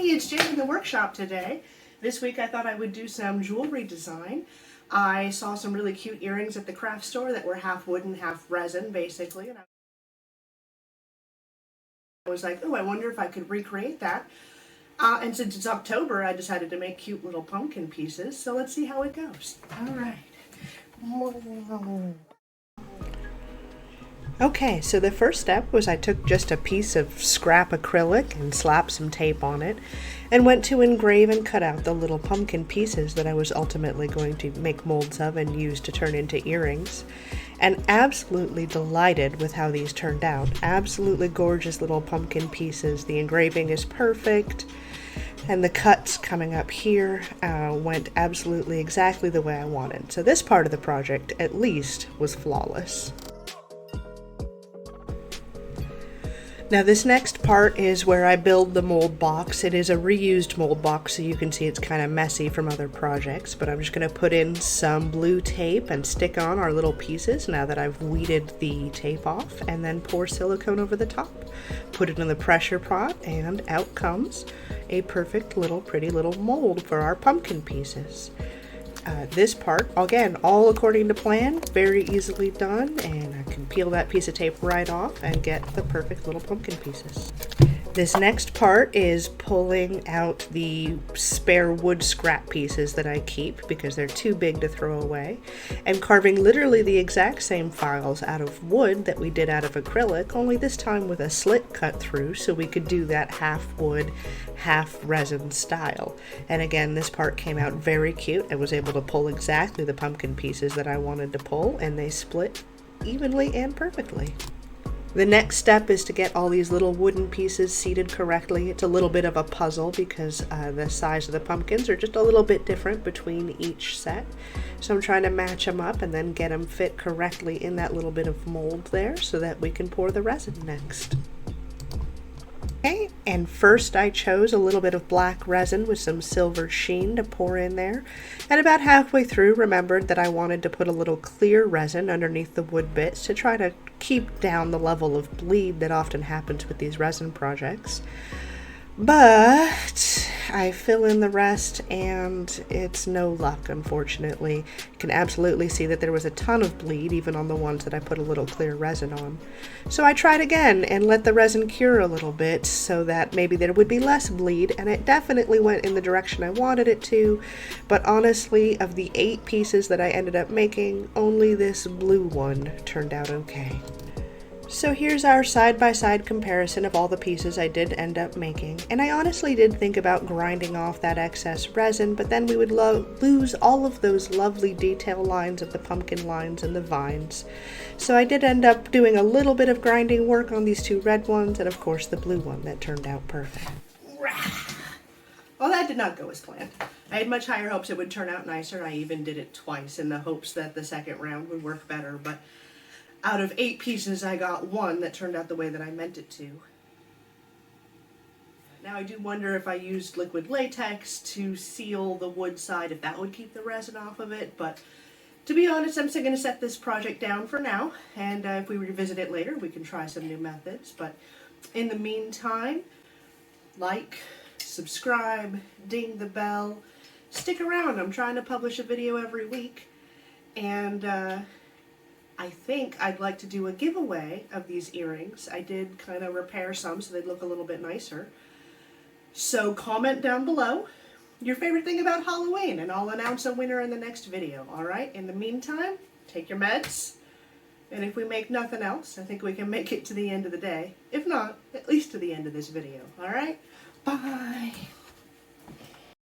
Hey, it's Jen in the workshop today. This week I thought I would do some jewelry design. I saw some really cute earrings at the craft store that were half wood and half resin, basically. And I was like, oh, I wonder if I could recreate that. And since it's October, I decided to make cute little pumpkin pieces. So let's see how it goes. All right. Okay, so the first step was I took just a piece of scrap acrylic and slapped some tape on it and went to engrave and cut out the little pumpkin pieces that I was ultimately going to make molds of and use to turn into earrings. And absolutely delighted with how these turned out. Absolutely gorgeous little pumpkin pieces. The engraving is perfect. And the cuts coming up here went absolutely exactly the way I wanted. So this part of the project, at least, was flawless. Now this next part is where I build the mold box. It is a reused mold box, so you can see it's kind of messy from other projects, but I'm just going to put in some blue tape and stick on our little pieces now that I've weeded the tape off, and then pour silicone over the top. Put it in the pressure pot, and out comes a perfect little pretty little mold for our pumpkin pieces. This part, again, all according to plan, very easily done, and I can peel that piece of tape right off and get the perfect little pumpkin pieces. This next part is pulling out the spare wood scrap pieces that I keep because they're too big to throw away, and carving literally the exact same files out of wood that we did out of acrylic, only this time with a slit cut through so we could do that half wood, half resin style. And again, this part came out very cute. I was able to pull exactly the pumpkin pieces that I wanted to pull, and they split evenly and perfectly. The next step is to get all these little wooden pieces seated correctly. It's a little bit of a puzzle because the size of the pumpkins are just a little bit different between each set. So I'm trying to match them up and then get them fit correctly in that little bit of mold there so that we can pour the resin next. Okay, and first I chose a little bit of black resin with some silver sheen to pour in there, and about halfway through remembered that I wanted to put a little clear resin underneath the wood bits to try to keep down the level of bleed that often happens with these resin projects. But I fill in the rest and it's no luck, unfortunately. You can absolutely see that there was a ton of bleed even on the ones that I put a little clear resin on. So I tried again and let the resin cure a little bit so that maybe there would be less bleed, and it definitely went in the direction I wanted it to. But honestly, of the 8 pieces that I ended up making, only this blue one turned out okay. So here's our side-by-side comparison of all the pieces I did end up making, and I honestly did think about grinding off that excess resin, but then we would lose all of those lovely detail lines of the pumpkin lines and the vines. So I did end up doing a little bit of grinding work on these 2 red ones, and of course the blue one that turned out perfect. Well, that did not go as planned. I had much higher hopes it would turn out nicer. I even did it twice in the hopes that the second round would work better, but out of 8 pieces, I got 1 that turned out the way that I meant it to. Now I do wonder if I used liquid latex to seal the wood side, if that would keep the resin off of it, but to be honest, I'm still going to set this project down for now, and if we revisit it later, we can try some new methods. But in the meantime, like, subscribe, ding the bell, stick around. I'm trying to publish a video every week, and I think I'd like to do a giveaway of these earrings. I did kind of repair some so they'd look a little bit nicer. So comment down below your favorite thing about Halloween and I'll announce a winner in the next video, alright? In the meantime, take your meds, and if we make nothing else, I think we can make it to the end of the day. If not, at least to the end of this video, alright? Bye!